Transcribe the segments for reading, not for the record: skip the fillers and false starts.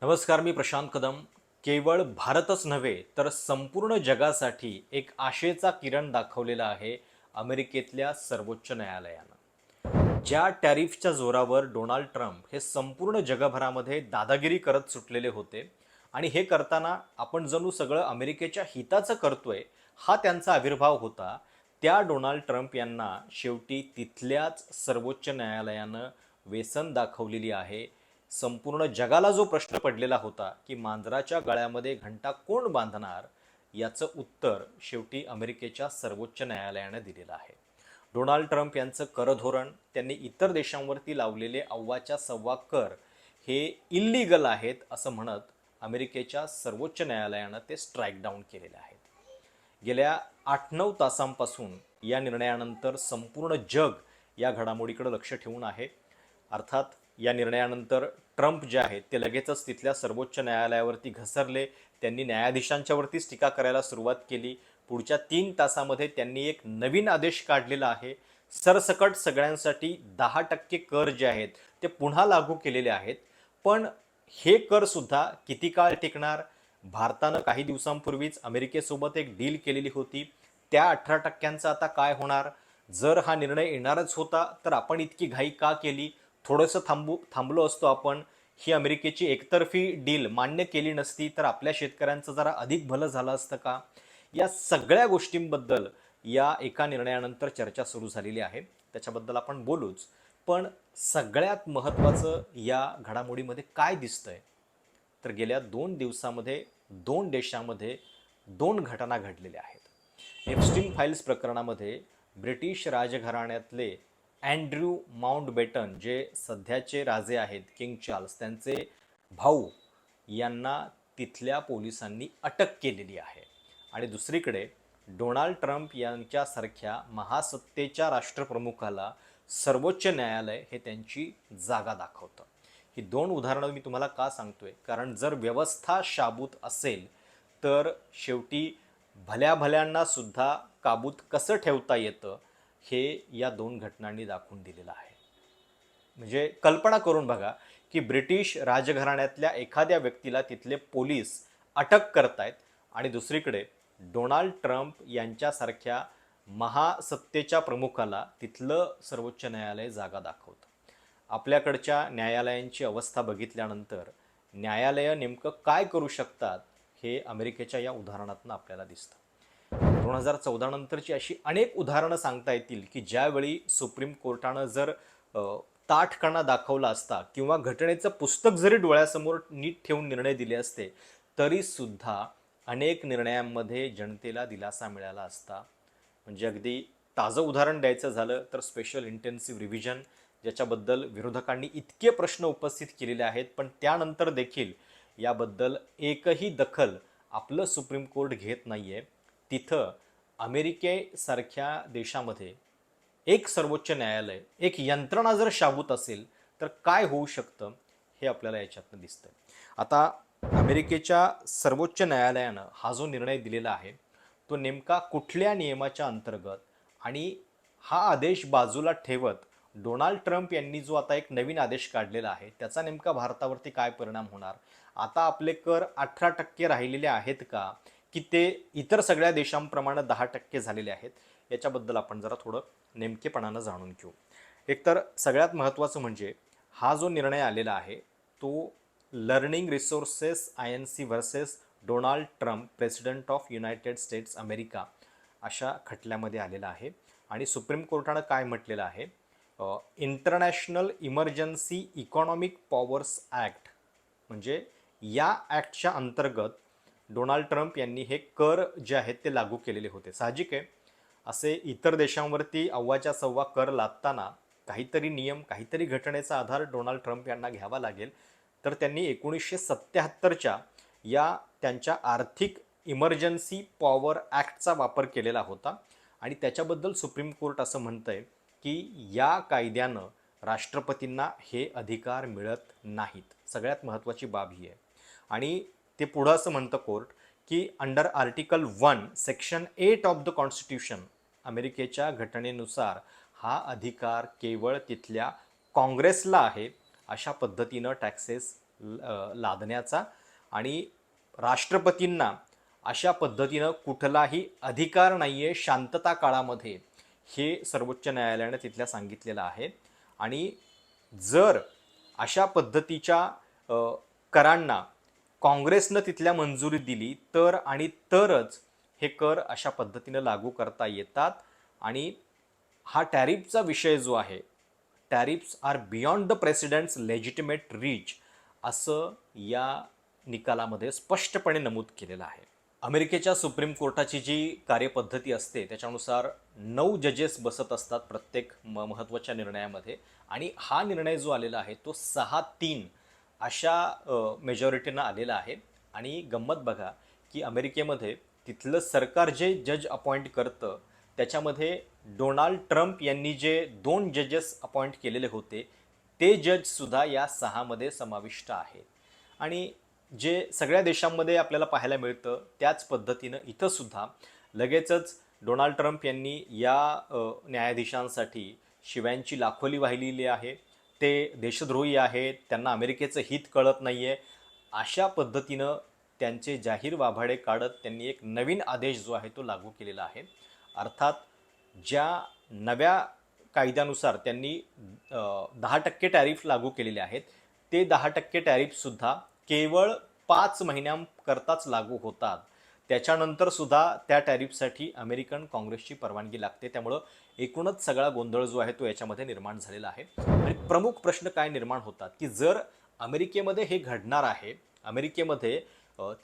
नमस्कार, मी प्रशांत कदम. केवळ भारतच नव्हे तर संपूर्ण जगासाठी एक आशेचा किरण दाखवलेला आहे अमेरिकेतल्या सर्वोच्च न्यायालयानं. ज्या टॅरिफच्या जोरावर डोनाल्ड ट्रम्प हे संपूर्ण जगभरामध्ये दादागिरी करत सुटलेले होते आणि हे करताना आपण जणू सगळं अमेरिकेच्या हिताचं करतोय हा त्यांचा आविर्भाव होता. त्या डोनाल्ड ट्रम्प यांना शेवटी तिथल्याच सर्वोच्च न्यायालयानं वेसण दाखवलेली आहे. संपूर्ण जगाला जो प्रश्न पडलेला होता की मांजराच्या गळ्यामध्ये घंटा कोण बांधणार, याचं उत्तर शेवटी अमेरिकेच्या सर्वोच्च न्यायालयाने दिलेलं आहे. डोनाल्ड ट्रम्प यांचं कर धोरण, त्यांनी इतर देशांवरती लावलेले अव्वाच्या सव्वा कर हे इल्लीगल आहेत असं म्हणत अमेरिकेच्या सर्वोच्च न्यायालयानं ते स्ट्राईक डाऊन केलेले आहेत. गेल्या 8-9 तासांपासून या निर्णयानंतर संपूर्ण जग या घडामोडीकडे लक्ष ठेवून आहे. अर्थात या निर्णयानंतर ट्रम्प जे आहेत ते लगेचच तिथल्या सर्वोच्च न्यायालयावरती घसरले. त्यांनी न्यायाधीशांच्यावरतीच टीका करायला सुरुवात केली. पुढच्या 3 तासामध्ये त्यांनी एक नवीन आदेश काढलेला आहे. सरसकट सगळ्यांसाठी 10% कर जे आहेत ते पुन्हा लागू केलेले आहेत. पण हे कर सुद्धा किती काळ टिकणार? भारतानं काही दिवसांपूर्वीच अमेरिकेसोबत एक डील केलेली होती. त्या 18%चं आता काय होणार? जर हा निर्णय येणारच होता तर आपण इतकी घाई का केली? थोडंसं थांबलो असतो आपण, ही अमेरिकेची एकतर्फी डील मान्य केली नसती तर आपल्या शेतकऱ्यांचं जरा अधिक भलं झालं असतं का? या सगळ्या गोष्टींबद्दल या एका निर्णयानंतर चर्चा सुरू झालेली आहे. त्याच्याबद्दल आपण बोलूच. पण सगळ्यात महत्त्वाचं या घडामोडीमध्ये काय दिसतंय, तर गेल्या 2 दिवसामध्ये 2 देशामध्ये 2 घटना घडलेल्या आहेत. एप्स्टीन फाईल्स प्रकरणामध्ये ब्रिटिश राजघराण्यातले अँड्र्यू माउंटबेटन, जे सध्याचे राजे आहेत किंग चार्ल्स, त्यांचे भाऊ यांना तिथल्या पोलिसांनी अटक केलेली आहे. आणि दुसरीकडे डोनाल्ड ट्रम्प यांच्यासारख्या महासत्तेच्या राष्ट्रप्रमुखाला सर्वोच्च न्यायालय हे त्यांची जागा दाखवतं. ही 2 उदाहरणं मी तुम्हाला का सांगतोय? कारण जर व्यवस्था शाबूत असेल तर शेवटी भल्या भल्यांना सुद्धा काबूत कसं ठेवता येतं हे या 2 घटनांनी दाखवून दिलेलं आहे. म्हणजे कल्पना करून बघा की ब्रिटिश राजघराण्यातल्या एखाद्या व्यक्तीला तिथले पोलीस अटक करतायत आणि दुसरीकडे डोनाल्ड ट्रम्प यांच्यासारख्या महासत्तेच्या प्रमुखाला तिथलं सर्वोच्च न्यायालय जागा दाखवतं. आपल्याकडच्या न्यायालयांची अवस्था बघितल्यानंतर न्यायालयं नेमकं काय करू शकतात हे अमेरिकेच्या या उदाहरणातून आपल्याला दिसतं. 2014 नंतरची अशी अनेक उदाहरणं सांगता येतील की ज्यावेळी सुप्रीम कोर्टानं जर ताठपणा दाखवला असता किंवा घटनेचं पुस्तक जरी डोळ्यासमोर नीट ठेवून निर्णय दिले असते तरी सुद्धा अनेक निर्णयांमध्ये जनतेला दिलासा मिळाला असता. म्हणजे अगदी ताजं उदाहरण द्यायचं झालं तर स्पेशल इंटेन्सिव्ह रिव्हिजन, ज्याच्याबद्दल विरोधकांनी इतके प्रश्न उपस्थित केलेले आहेत, पण त्यानंतर देखील याबद्दल एकही दखल आपलं सुप्रीम कोर्ट घेत नाहीये. तिथं अमेरिकेसारख्या देशामध्ये एक सर्वोच्च न्यायालय, एक यंत्रणा जर शाबूत असेल तर काय होऊ शकतं हे आपल्याला याच्यातनं दिसतं. आता अमेरिकेच्या सर्वोच्च न्यायालयानं हा जो निर्णय दिलेला आहे तो नेमका कुठल्या नियमाच्या अंतर्गत, आणि हा आदेश बाजूला ठेवत डोनाल्ड ट्रम्प यांनी जो आता एक नवीन आदेश काढलेला आहे त्याचा नेमका भारतावरती काय परिणाम होणार? आता आपले कर 18% राहिलेले आहेत का, की ते इतर सगळ्या देशांप्रमाणे 10% झालेले आहेत? याच्याबद्दल आपण जरा थोडं नेमकेपणानं जाणून घेऊ. एकतर सगळ्यात महत्त्वाचं म्हणजे हा जो निर्णय आलेला आहे तो learning resources INC versus Donald Trump president of United States America अशा खटल्यामध्ये आलेला आहे. आणि सुप्रीम कोर्टानं काय म्हटलेलं आहे, international emergency economic powers act, म्हणजे या ॲक्टच्या अंतर्गत डोनाल्ड ट्रम्प यांनी हे कर जे आहेत ते लागू केलेले होते. साहजिक आहे, असे इतर देशांवरती अव्वाच्या सव्वा कर लादताना काहीतरी नियम, काहीतरी घटनेचा आधार डोनाल्ड ट्रम्प यांना घ्यावा लागेल. तर त्यांनी 1977च्या या त्यांच्या आर्थिक इमर्जन्सी पॉवर ॲक्टचा वापर केलेला होता आणि त्याच्याबद्दल सुप्रीम कोर्ट असं म्हणतंय की या कायद्यानं राष्ट्रपतींना हे अधिकार मिळत नाहीत. सगळ्यात महत्त्वाची बाब ही आहे. आणि ते पुढं असं म्हणतं कोर्ट की under article 1 section 8 of the constitution, अमेरिकेच्या घटनेनुसार हा अधिकार केवळ तिथल्या काँग्रेसला आहे. अशा पद्धतीनं टॅक्सेस लादण्याचा आणि राष्ट्रपतींना अशा पद्धतीनं कुठलाही अधिकार नाही आहे शांतता काळामध्ये, हे सर्वोच्च न्यायालयानं तिथल्या सांगितलेलं आहे. आणि जर अशा पद्धतीच्या करांना काँग्रेसनं तिथल्या मंजुरी दिली तर आणि तरच हे कर अशा पद्धतीनं लागू करता येतात. आणि हा टॅरिफचा विषय जो आहे, tariffs are beyond the president's legitimate reach, असं या निकालामध्ये स्पष्टपणे नमूद केलेलं आहे. अमेरिकेच्या सुप्रीम कोर्टाची जी कार्यपद्धती असते त्याच्यानुसार 9 जजेस बसत असतात प्रत्येक महत्त्वाच्या निर्णयामध्ये. आणि हा निर्णय जो आलेला आहे तो 6-3 अशा मेजॉरिटीनं आलेला आहे. आणि गंमत बघा की अमेरिकेमध्ये तिथलं सरकार जे जज अपॉइंट करतं त्याच्यामध्ये डोनाल्ड ट्रम्प यांनी जे 2 जजेस अपॉइंट केलेले होते ते जजसुद्धा या 6 मध्ये समाविष्ट आहेत. आणि जे सगळ्या देशांमध्ये आपल्याला पाहायला मिळतं त्याच पद्धतीनं इथंसुद्धा लगेचच डोनाल्ड ट्रम्प यांनी या न्यायाधीशांसाठी शिव्यांची लाखोली वाहिलेली आहे. ते देशद्रोही आहेत, त्यांना अमेरिकेचं हित कळत नाही आहे, अशा पद्धतीनं त्यांचे जाहीर वाभाडे काढत त्यांनी एक नवीन आदेश जो आहे तो लागू केलेला आहे. अर्थात ज्या नव्या कायद्यानुसार त्यांनी 10% टॅरिफ लागू केलेले आहेत ते 10% टॅरिफसुद्धा केवळ 5 महिन्यांकरताच लागू होतात. त्याच्यानंतर सुद्धा त्या टॅरिफसाठी अमेरिकन काँग्रेसची परवानगी लागते. त्यामुळं एकूणच सगळा गोंधळ जो आहे तो याच्यामध्ये निर्माण झालेला आहे. आणि प्रमुख प्रश्न काय निर्माण होतात की जर अमेरिकेमध्ये हे घडणार आहे, अमेरिकेमध्ये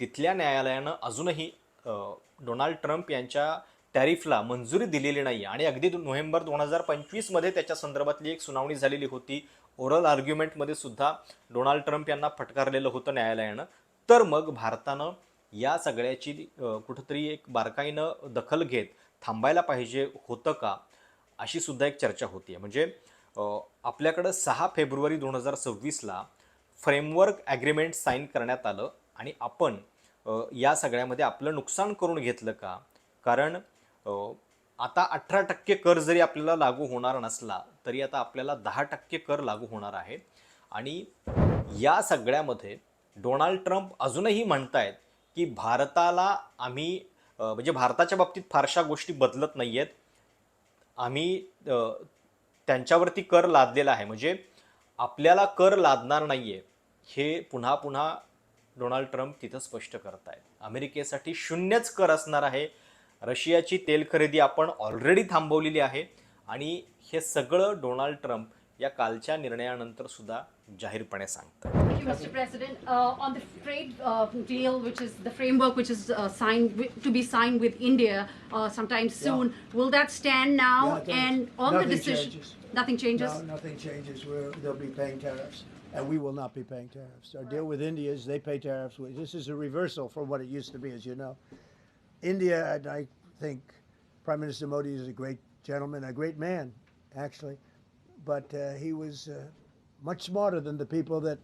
तिथल्या न्यायालयानं अजूनही डोनाल्ड ट्रम्प यांच्या टॅरिफला मंजुरी दिलेली नाही आणि अगदी नोव्हेंबर 2025मध्ये त्याच्या संदर्भातली एक सुनावणी झालेली होती. ओरल आर्ग्युमेंटमध्ये सुद्धा डोनाल्ड ट्रम्प यांना फटकारलेलं होतं न्यायालयानं. तर मग भारतानं या सगळ्याची कुठंतरी एक बारकाईनं दखल घेत थांबायला पाहिजे होतं का, अशी सुद्धा एक चर्चा होती. म्हणजे आपल्याकडं 6 फेब्रुवारी 2026ला फ्रेमवर्क ॲग्रीमेंट साईन करण्यात आलं आणि आपण या सगळ्यामध्ये आपलं नुकसान करून घेतलं का? कारण आता 18% कर जरी आपल्याला लागू होणार नसला तरी आता आपल्याला 10% कर लागू होणार आहे. आणि या सगळ्यामध्ये डोनाल्ड ट्रम्प अजूनही म्हणतायत की भारताला आम्ही म्हणजे भारताच्या बाबतीत फारशा गोष्टी बदलत नाही आहेत, आम्ही त्यांच्यावरती कर लादलेला आहे, म्हणजे आपल्याला कर लादणार नाही आहे, हे पुन्हा पुन्हा डोनाल्ड ट्रम्प तिथं स्पष्ट करत आहेत. अमेरिकेसाठी शून्यच कर असणार आहे. रशियाची तेल खरेदी आपण ऑलरेडी थांबवलेली आहे. आणि हे सगळं डोनाल्ड ट्रम्प या कालच्या निर्णयानंतर सुद्धा जाहीरपणे सांगतात. Thank you, Mr. President. On the trade deal, which is the framework which is to be signed with India sometime soon, will that stand now? Yeah, and on the nothing decision, changes. nothing changes. No, nothing changes. They'll be paying tariffs, and we will not be paying tariffs. Our deal with India is they pay tariffs. This is a reversal from what it used to be, as you know. India, and I think Prime Minister Modi is a great gentleman, a great man, actually, but he was much smarter than the people that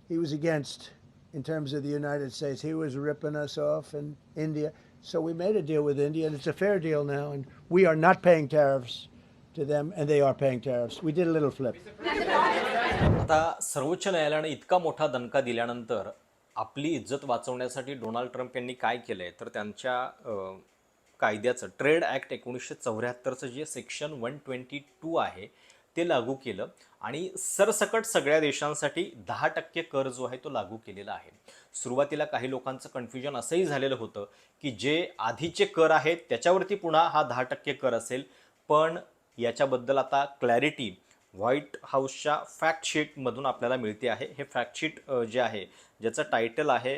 he was against in terms of the United States. He was ripping us off in India. So we made a deal with India, and it's a fair deal now, and we are not paying tariffs to them, and they are paying tariffs. We did a little flip. आता सर्वोच्च न्यायालयाने इतका मोठा दणका दिल्यानंतर आपली इज्जत वाचवण्यासाठी डोनाल्ड ट्रम्प यांनी काय केलंय तर त्यांच्या कायद्याचं ट्रेड ॲक्ट 1974चं जे सेक्शन 122 आहे ते लागू केलं आणि सरसकट सगळ्या देशांसाठी 10% कर जो आहे तो लागू केलेला आहे. सुरुवातीला काही लोकांचं कन्फ्युजन असंही झालेलं होतं की जे आधीचे कर आहेत त्याच्यावरती पुन्हा हा 10% कर असेल, पण याच्याबद्दल आता क्लॅरिटी व्हाईट हाऊसच्या फॅक्ट शीटमधून आपल्याला मिळते आहे. हे फॅक्ट शीट जे आहे ज्याचं टायटल आहे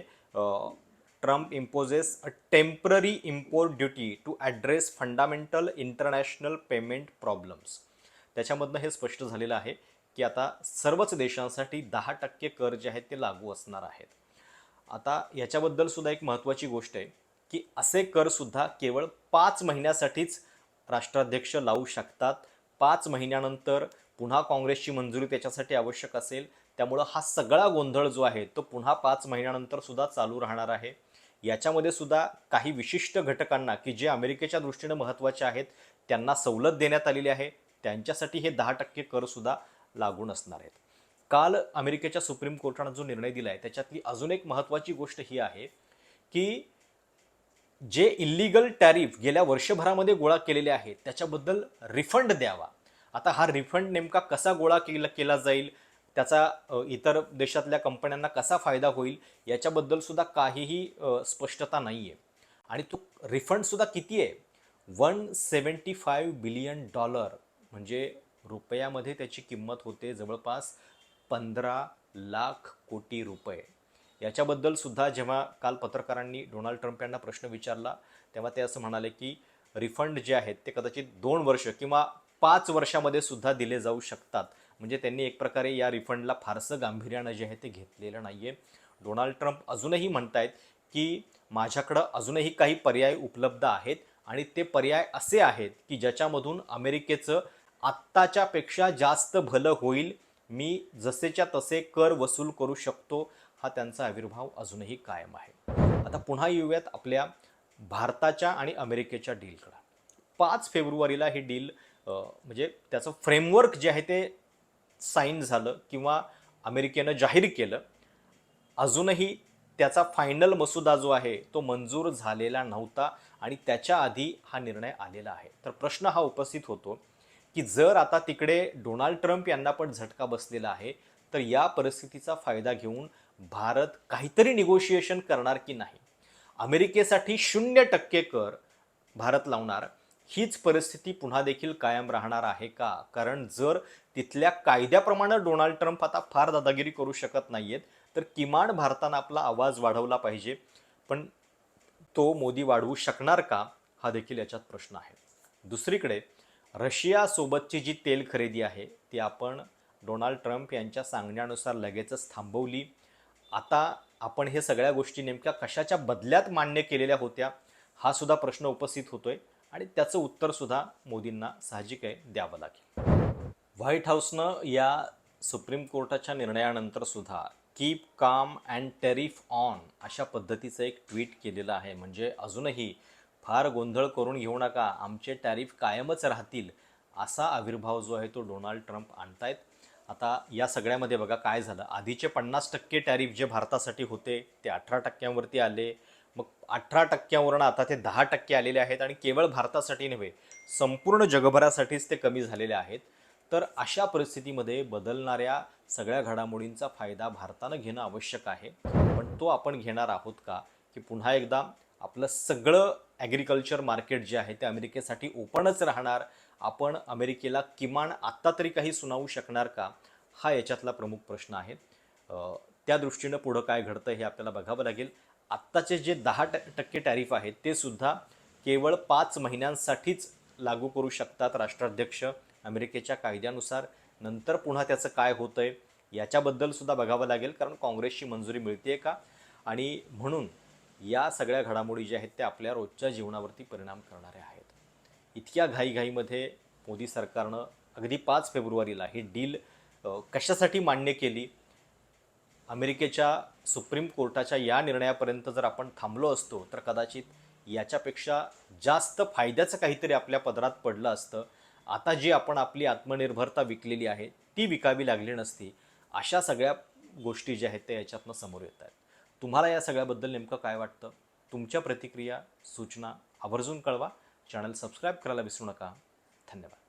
Trump imposes a temporary import duty to address fundamental international payment problems. त्याच्यामधनं हे स्पष्ट झालेलं आहे की आता सर्वच देशांसाठी 10% कर जे आहेत ते लागू असणार आहेत. आता याच्याबद्दल सुद्धा एक महत्त्वाची गोष्ट आहे की असे करसुद्धा केवळ 5 महिन्यासाठीच राष्ट्राध्यक्ष लावू शकतात. 5 महिन्यानंतर पुन्हा काँग्रेसची मंजुरी त्याच्यासाठी आवश्यक असेल. त्यामुळं हा सगळा गोंधळ जो आहे तो पुन्हा 5 महिन्यानंतर सुद्धा चालू राहणार आहे. याच्यामध्ये सुद्धा काही विशिष्ट घटकांना की जे अमेरिकेच्या दृष्टीनं महत्त्वाचे आहेत त्यांना सवलत देण्यात आलेली आहे. त्यांच्यासाठी हे 10% करसुद्धा लागू नसणार आहेत. काल अमेरिकेच्या सुप्रीम कोर्टानं जो निर्णय दिला आहे त्याच्यातली अजून एक महत्त्वाची गोष्ट ही आहे की जे इल्लीगल टॅरिफ गेल्या वर्षभरामध्ये गोळा केलेले आहेत त्याच्याबद्दल रिफंड द्यावा. आता हा रिफंड नेमका कसा गोळा केला जाईल, त्याचा इतर देशातल्या कंपन्यांना कसा फायदा होईल याच्याबद्दल सुद्धा काहीही स्पष्टता नाही आहे. आणि तो रिफंड सुद्धा किती आहे, $175 बिलियन, म्हणजे रुपयामध्ये त्याची किंमत होते जवळपास 15 लाख कोटी रुपये. याच्याबद्दल सुद्धा जेव्हा काल पत्रकारांनी डोनाल्ड ट्रम्प यांना प्रश्न विचारला तेव्हा ते असं म्हणाले की रिफंड जे आहेत ते कदाचित 2 वर्ष किंवा 5 वर्षामध्ये सुद्धा दिले जाऊ शकतात. म्हणजे त्यांनी एक प्रकारे या रिफंडला फारसं गांभीर्यानं जे आहे ते घेतलेलं नाही आहे. डोनाल्ड ट्रम्प अजूनही म्हणतायत की माझ्याकडं अजूनही काही पर्याय उपलब्ध आहेत आणि ते पर्याय असे आहेत की ज्याच्यामधून अमेरिकेचं आत्ताच्यापेक्षा जास्त भलं होईल, मी जसेच्या तसे कर वसूल करू शकतो, हा त्यांचा आविर्भाव अजूनही कायम आहे. आता पुन्हा येऊयात आपल्या भारताच्या आणि अमेरिकेच्या डीलकडं. 5 फेब्रुवारीला ही डील म्हणजे त्याचं फ्रेमवर्क जे आहे ते साईन झालं किंवा अमेरिकेनं जाहीर केलं. अजूनही त्याचा फायनल मसुदा जो आहे तो मंजूर झालेला नव्हता आणि त्याच्या आधी हा निर्णय आलेला आहे. तर प्रश्न हा उपस्थित होतो की जर आता तिकडे डोनाल्ड ट्रम्प यांना पण झटका बसलेला आहे तर या परिस्थितीचा फायदा घेऊन भारत काहीतरी निगोशिएशन करणार की नाही. अमेरिकेसाठी 0% कर भारत लावणार, हीच परिस्थिती पुन्हा देखील कायम राहणार आहे का? कारण जर तिथल्या कायद्याप्रमाणे डोनाल्ड ट्रम्प आता फार दादागिरी करू शकत नाहीयेत तर किमान भारतानं आपला आवाज वाढवला पाहिजे. पण तो मोदी वाढवू शकणार का, हा देखील याच्यात प्रश्न आहे. दुसरीकडे रशियासोबतची जी तेल खरेदी आहे ती आपण डोनाल्ड ट्रम्प यांच्या सांगण्यानुसार लगेचच थांबवली. आता आपण हे सगळ्या गोष्टी नेमक्या कशाच्या बदल्यात मान्य केलेल्या होत्या, हा सुद्धा प्रश्न उपस्थित होतोय आणि त्याचं उत्तर सुद्धा मोदींना साहजिक आहे द्यावं लागेल. व्हाईट हाऊसनं या सुप्रीम कोर्टाच्या निर्णयानंतर सुद्धा keep calm and tariff on अशा पद्धतीचं एक ट्विट केलेलं आहे. म्हणजे अजूनही फार गोंधळ करून घेऊ नका, आमचे टॅरिफ कायमच राहतील, असा आविर्भाव जो आहे तो डोनाल्ड ट्रम्प आणतायत. आता या सगळ्यामध्ये बघा काय झालं, आधीचे 50% टॅरिफ जे भारतासाठी होते ते 18%वरती आले, मग 18%वरून आता ते 10% आलेले आहेत आणि केवळ भारतासाठी नव्हे संपूर्ण जगभरासाठीच ते कमी झालेले आहेत. तर अशा परिस्थितीमध्ये बदलणाऱ्या सगळ्या घडामोडींचा फायदा भारतानं घेणं आवश्यक आहे. पण तो आपण घेणार आहोत का, की पुन्हा एकदा आपलं सगळं ॲग्रिकल्चर मार्केट जे आहे ते अमेरिकेसाठी ओपनच राहणार, आपण अमेरिकेला किमान आत्ता तरी काही सुनावू शकणार का, हा याच्यातला प्रमुख प्रश्न आहे. त्या दृष्टीनं पुढं काय घडतं हे आपल्याला बघावं लागेल. आत्ताचे जे 10% टॅरिफ आहेत ते सुद्धा केवळ 5 महिन्यांसाठीच लागू करू शकतात राष्ट्राध्यक्ष अमेरिकेच्या कायद्यानुसार. नंतर पुन्हा त्याचं काय होतंय याच्याबद्दल सुद्धा बघावं लागेल, कारण काँग्रेसची मंजुरी मिळते का, आणि म्हणून या सगळ्या घडामोडी ज्या आहेत त्या आपल्या रोजच्या जीवनावरती परिणाम करणाऱ्या आहेत. इतक्या घाईघाईमध्ये मोदी सरकारनं अगदी 5 फेब्रुवारीला ही डील कशासाठी मान्य केली, अमेरिकेच्या सुप्रीम कोर्टाच्या या निर्णयापर्यंत जर आपण थांबलो असतो तर कदाचित याच्यापेक्षा जास्त फायद्याचं काहीतरी आपल्या पदरात पडलं असतं. आता जी आपण आपली आत्मनिर्भरता विकलेली आहे ती विकावी लागली नसती. अशा सगळ्या गोष्टी ज्या आहेत त्या याच्यातनं समोर येत आहेत. तुम्हाला या सगळ्याबद्दल नेमकं काय वाटतं? तुमच्या प्रतिक्रिया, सूचना आवर्जून कळवा. चॅनल सबस्क्राईब करायला विसरू नका. धन्यवाद.